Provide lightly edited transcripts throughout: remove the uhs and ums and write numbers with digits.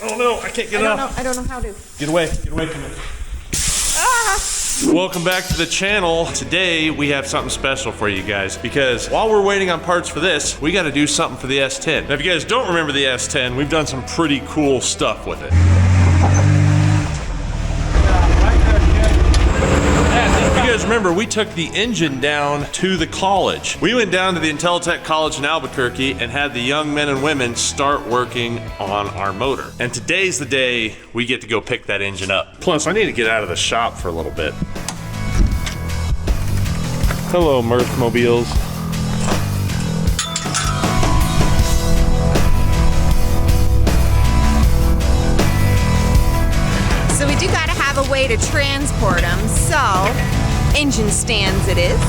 Oh no, I can't get it off. I don't know how to. Get away from it. Ah! Welcome back to the channel. Today we have something special for you guys because while we're waiting on parts for this, we got to do something for the S10. Now if you guys don't remember the S10, we've done some pretty cool stuff with it. If you guys remember, we took the engine down to the college. We went down to the Intellitech College in Albuquerque and had the young men and women start working on our motor. And today's the day we get to go pick that engine up. Plus, I need to get out of the shop for a little bit. Hello, Mirthmobiles. So we do gotta have a way to transport them, so engine stands it is.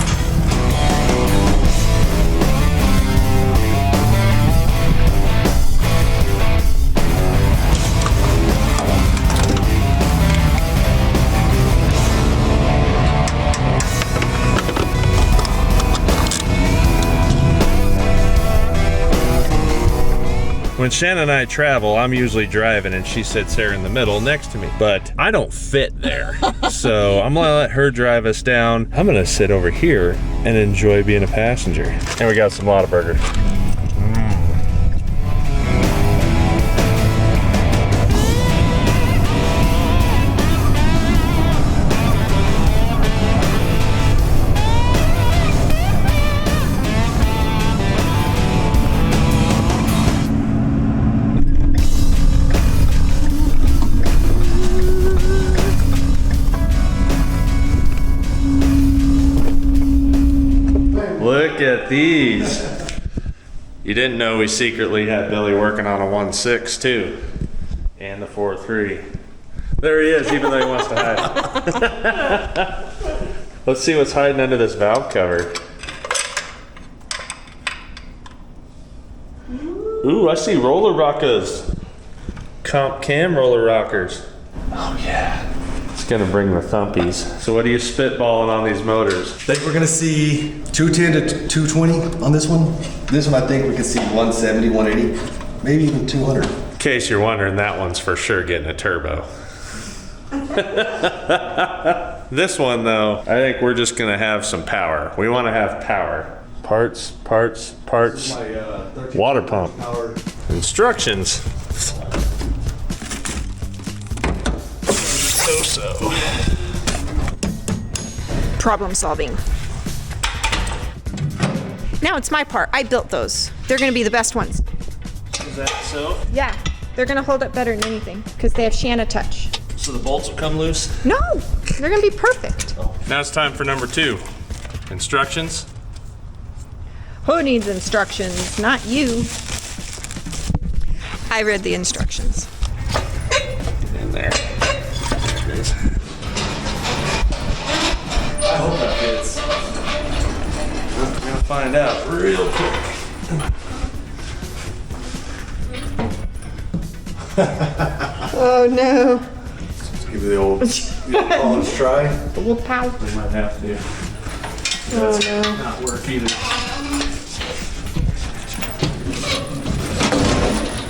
When Shannon and I travel, I'm usually driving and she sits there in the middle next to me, but I don't fit there. So I'm gonna let her drive us down. I'm gonna sit over here and enjoy being a passenger. And we got some Lotta-burgers. Look at these. You didn't know we secretly had Billy working on a 1.6 too. And the 4.3. There he is, even though he wants to hide. Let's see what's hiding under this valve cover. Ooh, I see roller rockers. Comp cam roller rockers. Oh yeah. It's gonna bring the thumpies. So what are you spitballing on these motors? I think we're gonna see 210 to 220 on this one. This one I think we could see 170, 180, maybe even 200. In case you're wondering, that one's for sure getting a turbo. This one though, I think we're just gonna have some power. We wanna have power. Parts. Water pump. Power. Instructions. So. Problem solving. Now it's my part. I built those. They're gonna be the best ones. Is that so? Yeah, they're gonna hold up better than anything because they have Shanna touch. So the bolts will come loose? No, they're gonna be perfect. Now it's time for number 2. Instructions. Who needs instructions? Not you. I read the instructions. In there. I hope that fits. We're gonna find out real quick. Oh no. Let's give it the old college try. Well, pow. We might have to. Oh no. Not work either.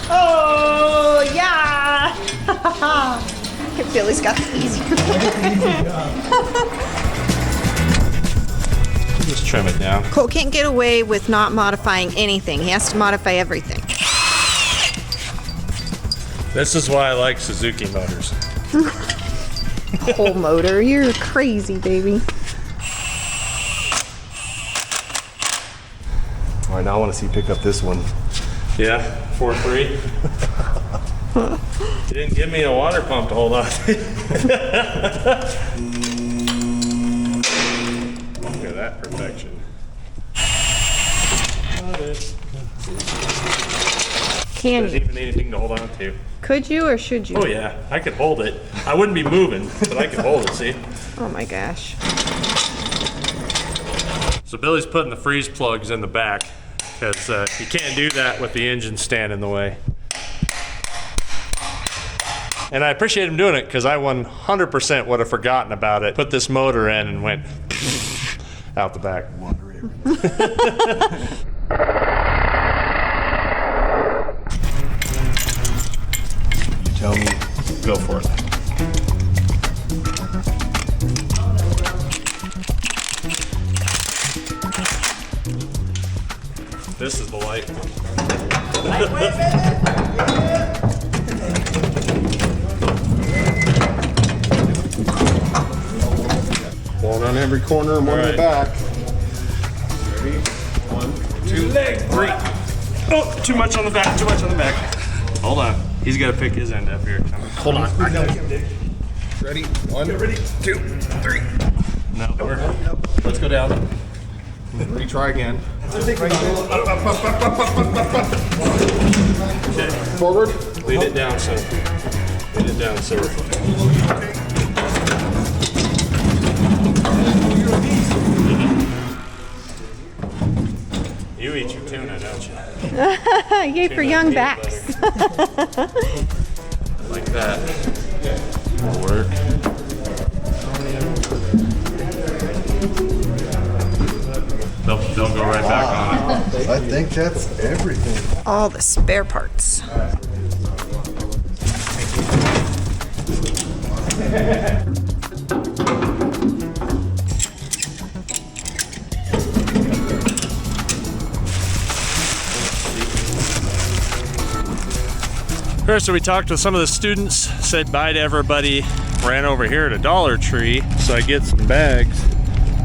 Oh yeah. Billy's got the easy. Just trim it down. Colt can't get away with not modifying anything. He has to modify everything. This is why I like Suzuki motors. Whole motor. You're crazy, baby. All right, now I want to see you pick up this one. Yeah, 4.3. You didn't give me a water pump to hold on. Look at that perfection. Can Doesn't you? even need anything to hold on to. Could you or should you? Oh yeah, I could hold it. I wouldn't be moving, but I could hold it, see? Oh my gosh. So Billy's putting the freeze plugs in the back because you can't do that with the engine stand in the way. And I appreciate him doing it because I 100% would have forgotten about it. Put this motor in and went out the back. tell me. Go for it. This is the light one. One on every corner and one in the back. Ready? 1, 2, leg, 3. Oh, too much on the back, too much on the back. Hold on. He's got to pick his end up here. Hold on. I got him, Dick. Ready? 1, 2, 3. No. Let's go down. Retry again. Okay. Forward. Lean it down, son. Lean it down, sir. You eat your tuna, don't you? Yay for young backs. Like that. That'll work. They'll go right back on it. I think that's everything. All the spare parts. First, so we talked to some of the students, said bye to everybody, ran over here to Dollar Tree so I get some bags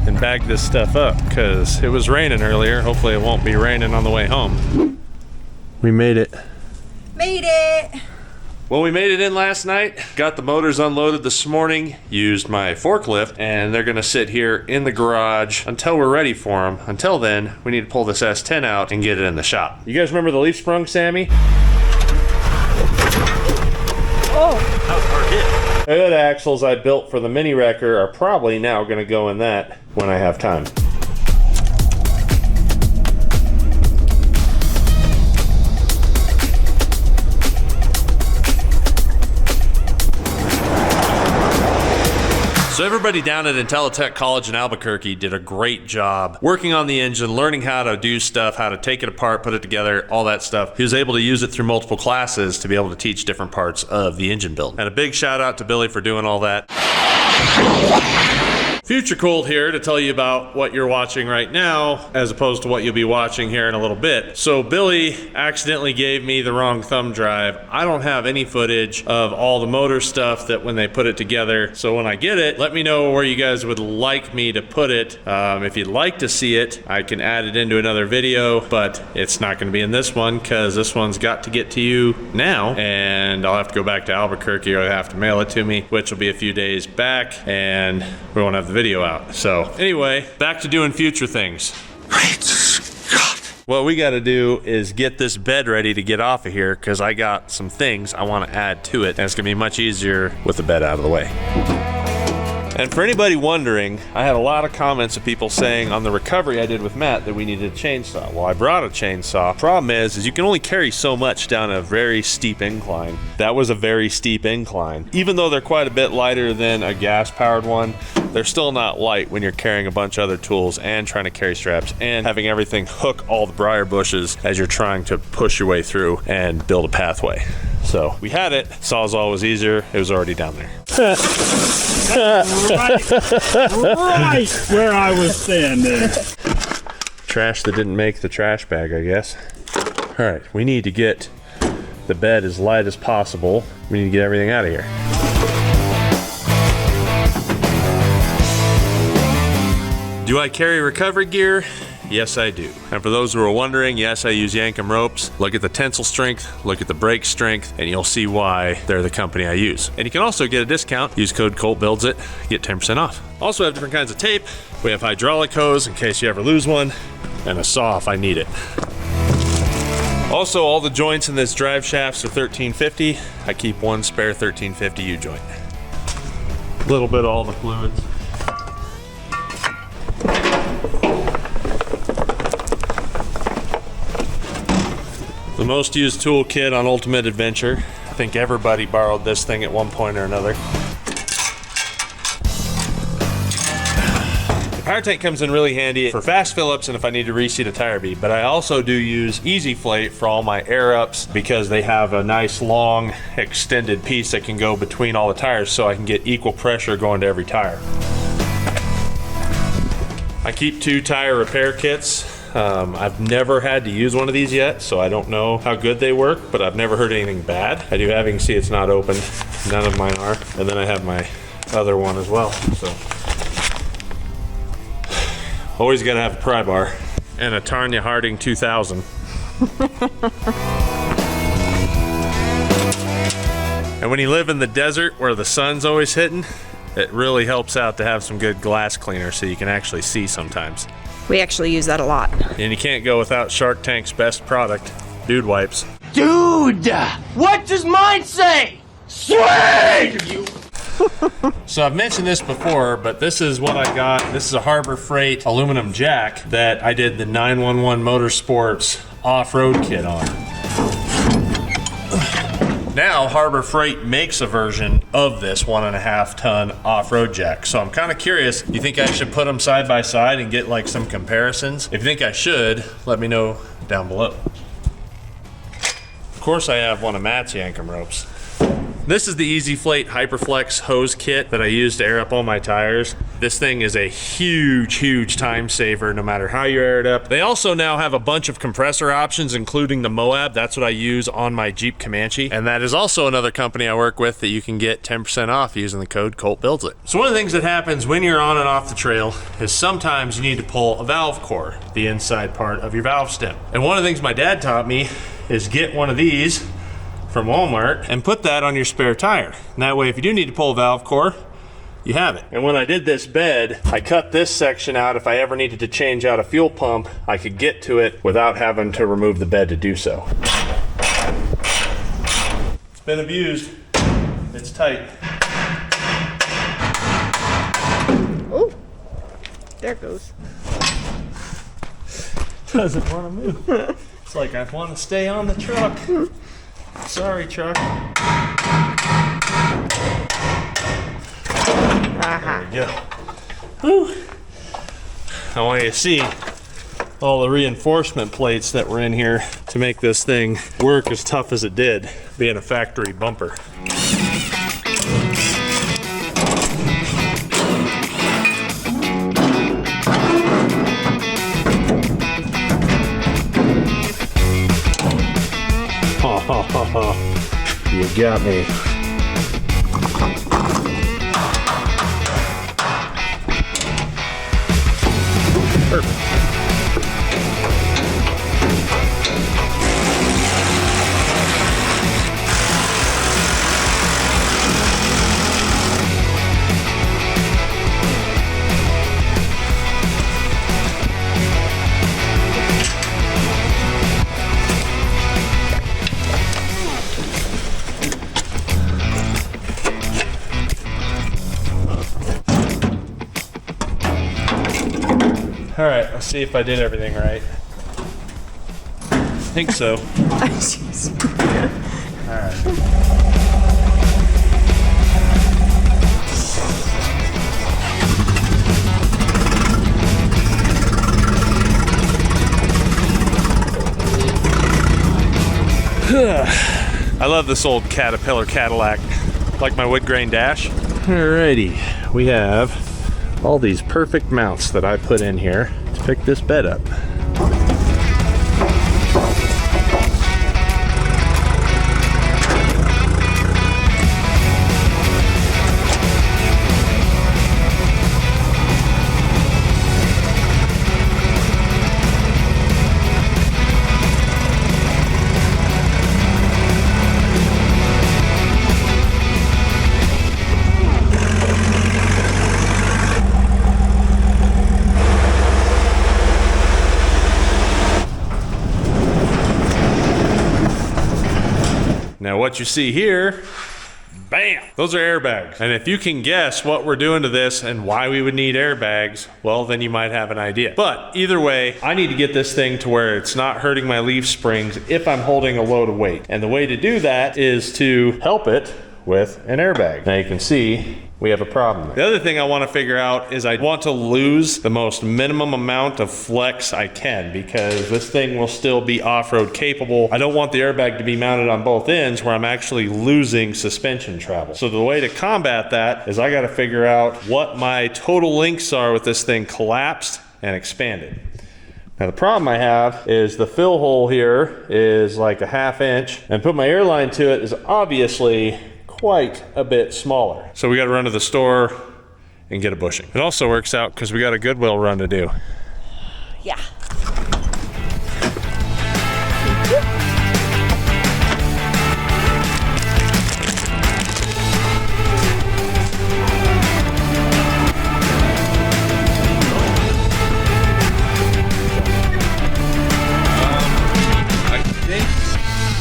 and bag this stuff up because it was raining earlier. Hopefully it won't be raining on the way home. We made it. Made it. Well, we made it in last night, got the motors unloaded this morning, used my forklift, and they're gonna sit here in the garage until we're ready for them. Until then, we need to pull this S10 out and get it in the shop. You guys remember the leaf sprung, Sammy? Oh. That was a hard hit. The hood axles I built for the mini wrecker are probably now gonna go in that when I have time. So everybody down at IntelliTech College in Albuquerque did a great job working on the engine, learning how to do stuff, how to take it apart, put it together, all that stuff. He was able to use it through multiple classes to be able to teach different parts of the engine build. And a big shout out to Billy for doing all that. Future Colt here to tell you about what you're watching right now as opposed to what you'll be watching here in a little bit. So Billy accidentally gave me the wrong thumb drive. I don't have any footage of all the motor stuff that when they put it together. So when I get it, let me know where you guys would like me to put it. If you'd like to see it, I can add it into another video, but it's not gonna be in this one because this one's got to get to you now and I'll have to go back to Albuquerque or they have to mail it to me, which will be a few days back and we won't have the video out. So anyway, back to doing future things. Great Scott. What we got to do is get this bed ready to get off of here because I got some things I want to add to it and it's gonna be much easier with the bed out of the way. And for anybody wondering, I had a lot of comments of people saying on the recovery I did with Matt that we needed a chainsaw. Well, I brought a chainsaw. Problem is you can only carry so much down a very steep incline. That was a very steep incline. Even though they're quite a bit lighter than a gas-powered one, they're still not light when you're carrying a bunch of other tools and trying to carry straps and having everything hook all the briar bushes as you're trying to push your way through and build a pathway. So we had it. Sawzall was easier. It was already down there. right where I was standing. Trash that didn't make the trash bag, I guess. All right, we need to get the bed as light as possible. We need to get everything out of here. Do I carry recovery gear? Yes, I do. And for those who are wondering, yes, I use Yankum ropes. Look at the tensile strength, look at the brake strength, and you'll see why they're the company I use. And you can also get a discount. Use code COLTBUILDSIT, get 10% off. Also have different kinds of tape. We have hydraulic hose in case you ever lose one, and a saw if I need it. Also, all the joints in this drive shafts are 1350. I keep one spare 1350 U-joint. A little bit of all the fluids. The most used toolkit on Ultimate Adventure. I think everybody borrowed this thing at one point or another. Power tank comes in really handy for fast fill-ups and if I need to reseat a tire bead, but I also do use EasyFlate for all my air ups because they have a nice long extended piece that can go between all the tires so I can get equal pressure going to every tire. I keep 2 tire repair kits. I've never had to use one of these yet, so I don't know how good they work, but I've never heard anything bad. I do have, you can see it's not open. None of mine are. And then I have my other one as well, so. Always gotta have a pry bar. And a Tanya Harding 2000. And when you live in the desert where the sun's always hitting, it really helps out to have some good glass cleaner so you can actually see sometimes. We actually use that a lot. And you can't go without Shark Tank's best product, Dude Wipes. Dude, what does mine say? Sweet! So I've mentioned this before, but this is what I got. This is a Harbor Freight aluminum jack that I did the 911 Motorsports off-road kit on. Now Harbor Freight makes a version of this 1.5 ton off-road jack. So I'm kind of curious, you think I should put them side by side and get like some comparisons? If you think I should, let me know down below. Of course I have one of Matt's Yankum ropes. This is the EasyFlate Hyperflex hose kit that I use to air up all my tires. This thing is a huge time saver no matter how you air it up. They also now have a bunch of compressor options, including the Moab. That's what I use on my Jeep Comanche. And that is also another company I work with that you can get 10% off using the code Colt Builds It. So one of the things that happens when you're on and off the trail is sometimes you need to pull a valve core, the inside part of your valve stem. And one of the things my dad taught me is get one of these from Walmart and put that on your spare tire. And that way, if you do need to pull a valve core, you have it. And when I did this bed, I cut this section out. If I ever needed to change out a fuel pump, I could get to it without having to remove the bed to do so. It's been abused. It's tight. Oh, there it goes. Doesn't want to move. It's like I want to stay on the truck. Sorry, truck. There we go. Whew. I want you to see all the reinforcement plates that were in here to make this thing work as tough as it did, being a factory bumper. You got me. Perfect. All right, let's see if I did everything right. I think so. All right. I love this old Caterpillar Cadillac, like my wood grain dash. Alrighty, we have all these perfect mounts that I put in here to pick this bed up. Now what you see here, bam, those are airbags. And if you can guess what we're doing to this and why we would need airbags, well, then you might have an idea. But either way, I need to get this thing to where it's not hurting my leaf springs if I'm holding a load of weight. And the way to do that is to help it with an airbag. Now you can see we have a problem there. The other thing I want to figure out is I want to lose the most minimum amount of flex I can, because this thing will still be off-road capable. I don't want the airbag to be mounted on both ends where I'm actually losing suspension travel. So the way to combat that is I got to figure out what my total links are with this thing collapsed and expanded. Now the problem I have is the fill hole here is like a 1/2 inch, and put my airline to it is obviously quite a bit smaller. So we got to run to the store and get a bushing. It also works out because we got a Goodwill run to do. Yeah.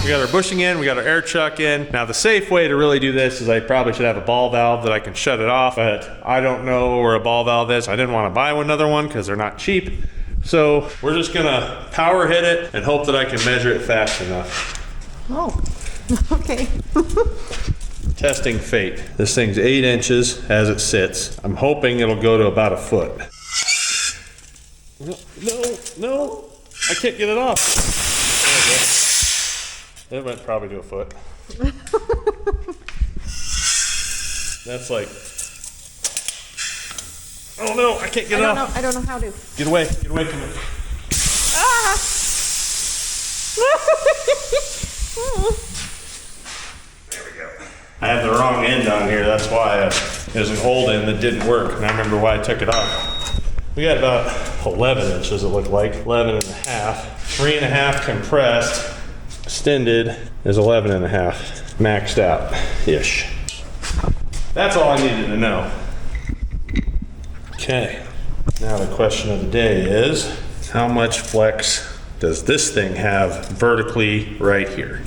We got our bushing in, we got our air chuck in. Now the safe way to really do this is I probably should have a ball valve that I can shut it off, but I don't know where a ball valve is. I didn't want to buy another one because they're not cheap. So we're just gonna power hit it and hope that I can measure it fast enough. Oh, okay. Testing fate. This thing's 8 inches as it sits. I'm hoping it'll go to about 1 foot. No, I can't get it off. There we go. It went probably to 1 foot. That's like, oh no, I can't get it off. I don't know how to. Get away from it. Ah! There we go. I had the wrong end on here, that's why there's an old end that didn't work, and I remember why I took it off. We got about 11 inches, it looked like, 11 and a half. 3.5 compressed. Extended is 11 and a half, maxed out-ish. That's all I needed to know. Okay, now the question of the day is, how much flex does this thing have vertically right here?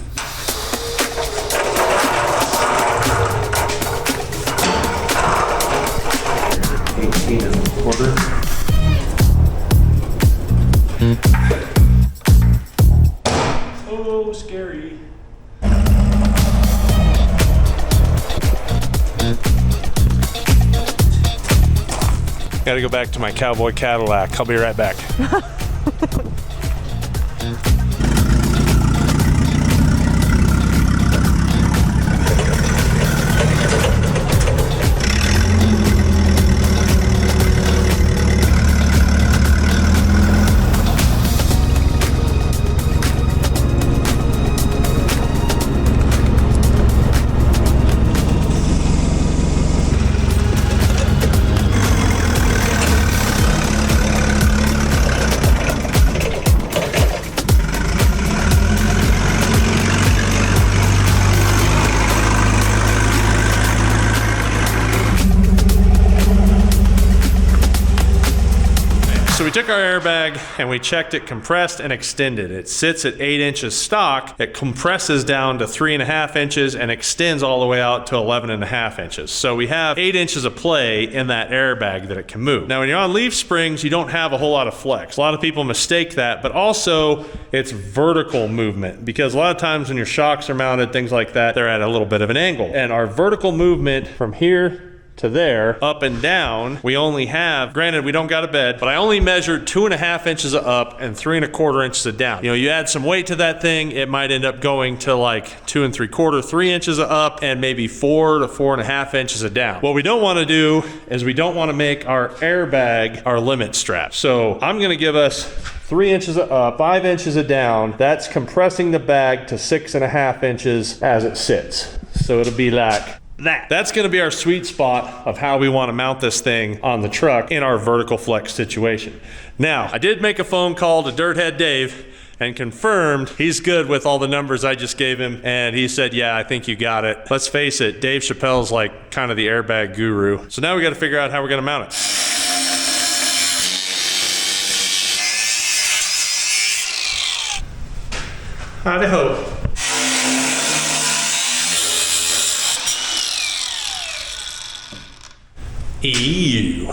Oh, scary. Gotta go back to my cowboy Cadillac. I'll be right back. So we took our airbag and we checked it compressed and extended. It sits at 8 inches stock. It compresses down to 3.5 inches and extends all the way out to 11.5 inches. So we have 8 inches of play in that airbag that it can move. Now when you're on leaf springs, you don't have a whole lot of flex. A lot of people mistake that, but also it's vertical movement, because a lot of times when your shocks are mounted, things like that, they're at a little bit of an angle. And our vertical movement from here to there, up and down, we only have, granted we don't got a bed, but I only measured 2.5 inches of up and 3.25 inches of down. You know, you add some weight to that thing, it might end up going to like 2 3/4, 3 inches of up and maybe 4 to 4.5 inches of down. What we don't want to do is we don't want to make our airbag our limit strap. So I'm going to give us 3 inches of up, 5 inches of down. That's compressing the bag to 6.5 inches as it sits. So it'll be like that. That's going to be our sweet spot of how we want to mount this thing on the truck in our vertical flex situation. Now, I did make a phone call to Dirthead Dave and confirmed he's good with all the numbers I just gave him, and he said, yeah, I think you got it. Let's face it, Dave Chappelle's like kind of the airbag guru. So now we got to figure out how we're going to mount it. Howdy ho. Ew.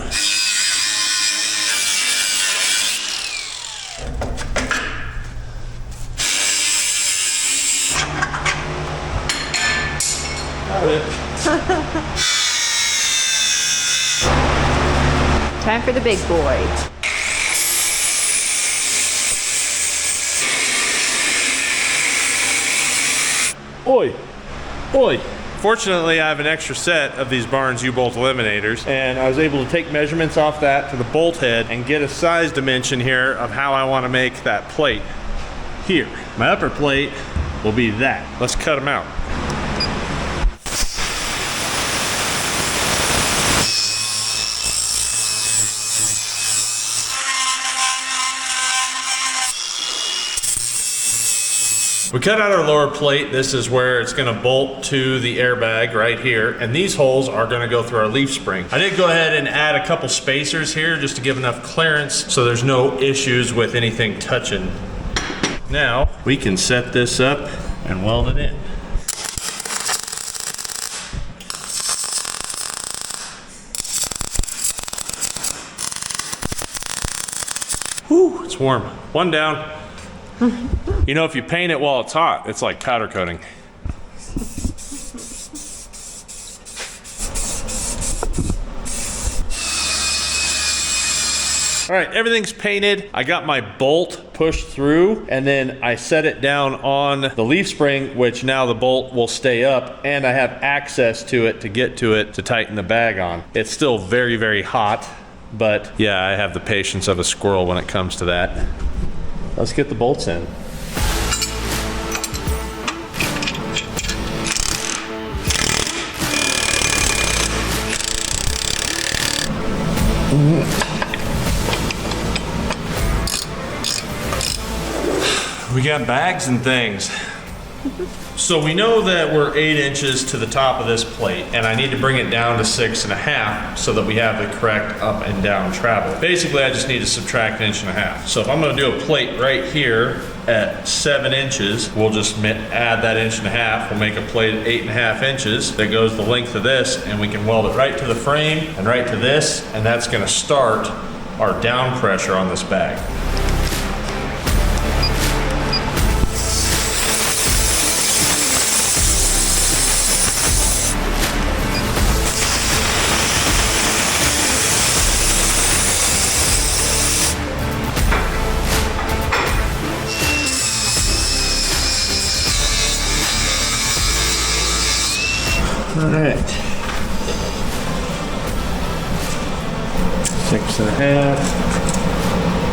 got it. Time for the big boy. Oi! Oi! Fortunately, I have an extra set of these Barnes U-bolt eliminators, and I was able to take measurements off that to the bolt head and get a size dimension here of how I want to make that plate. Here, my upper plate will be that. Let's cut them out. We cut out our lower plate. This is where it's gonna bolt to the airbag right here. And these holes are gonna go through our leaf spring. I did go ahead and add a couple spacers here just to give enough clearance so there's no issues with anything touching. Now, we can set this up and weld it in. Whew, it's warm. One down. You know, if you paint it while it's hot, it's like powder coating. All right, everything's painted. I got my bolt pushed through, and then I set it down on the leaf spring, which now the bolt will stay up, and I have access to it to get to it to tighten the bag on. It's still very, very hot, but yeah, I have the patience of a squirrel when it comes to that. Let's get the bolts in. We got bags and things. So we know that we're 8 inches to the top of this plate, and I need to bring it down to 6.5 so that we have the correct up and down travel. Basically, I just need to subtract 1.5 inches. So if I'm gonna do a plate right here at 7 inches, we'll just add that 1.5 inches. We'll make a plate at 8.5 inches that goes the length of this, and we can weld it right to the frame and right to this, and that's gonna start our down pressure on this bag. All right. 6.5.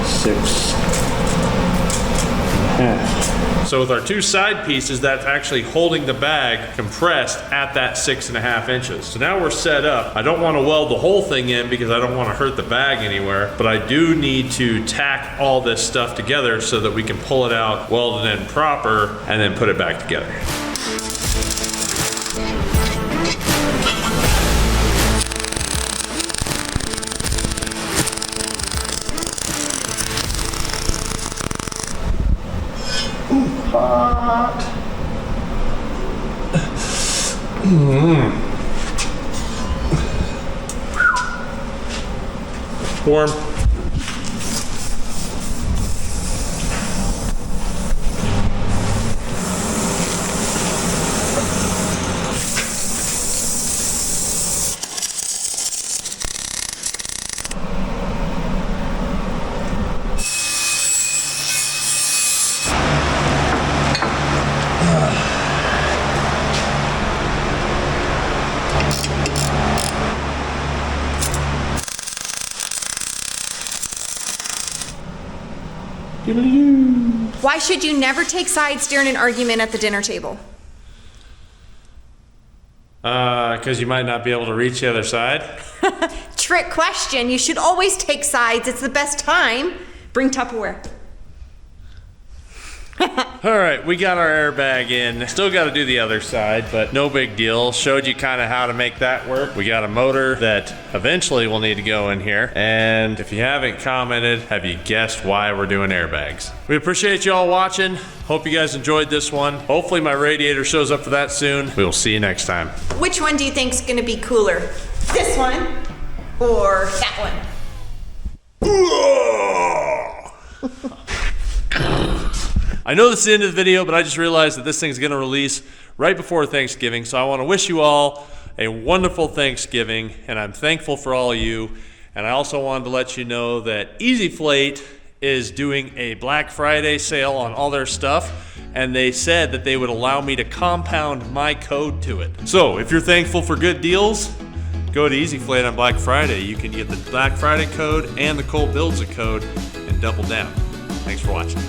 6.5. So with our 2 side pieces, that's actually holding the bag compressed at that 6.5 inches. So now we're set up. I don't want to weld the whole thing in because I don't want to hurt the bag anywhere, but I do need to tack all this stuff together so that we can pull it out, weld it in proper, and then put it back together. Hot. Warm. Why should you never take sides during an argument at the dinner table? Because you might not be able to reach the other side. Trick question. You should always take sides. It's the best time. Bring Tupperware. All right, we got our airbag in. Still got to do the other side, but no big deal. Showed you kind of how to make that work. We got a motor that eventually will need to go in here. And if you haven't commented, have you guessed why we're doing airbags? We appreciate you all watching. Hope you guys enjoyed this one. Hopefully my radiator shows up for that soon. We will see you next time. Which one do you think's gonna be cooler? This one or that one? I know this is the end of the video, but I just realized that this thing's gonna release right before Thanksgiving. So I want to wish you all a wonderful Thanksgiving, and I'm thankful for all of you. And I also wanted to let you know that EasyFlate is doing a Black Friday sale on all their stuff, and they said that they would allow me to compound my code to it. So if you're thankful for good deals, go to EasyFlate on Black Friday. You can get the Black Friday code and the Colt Builds a code and double down. Thanks for watching.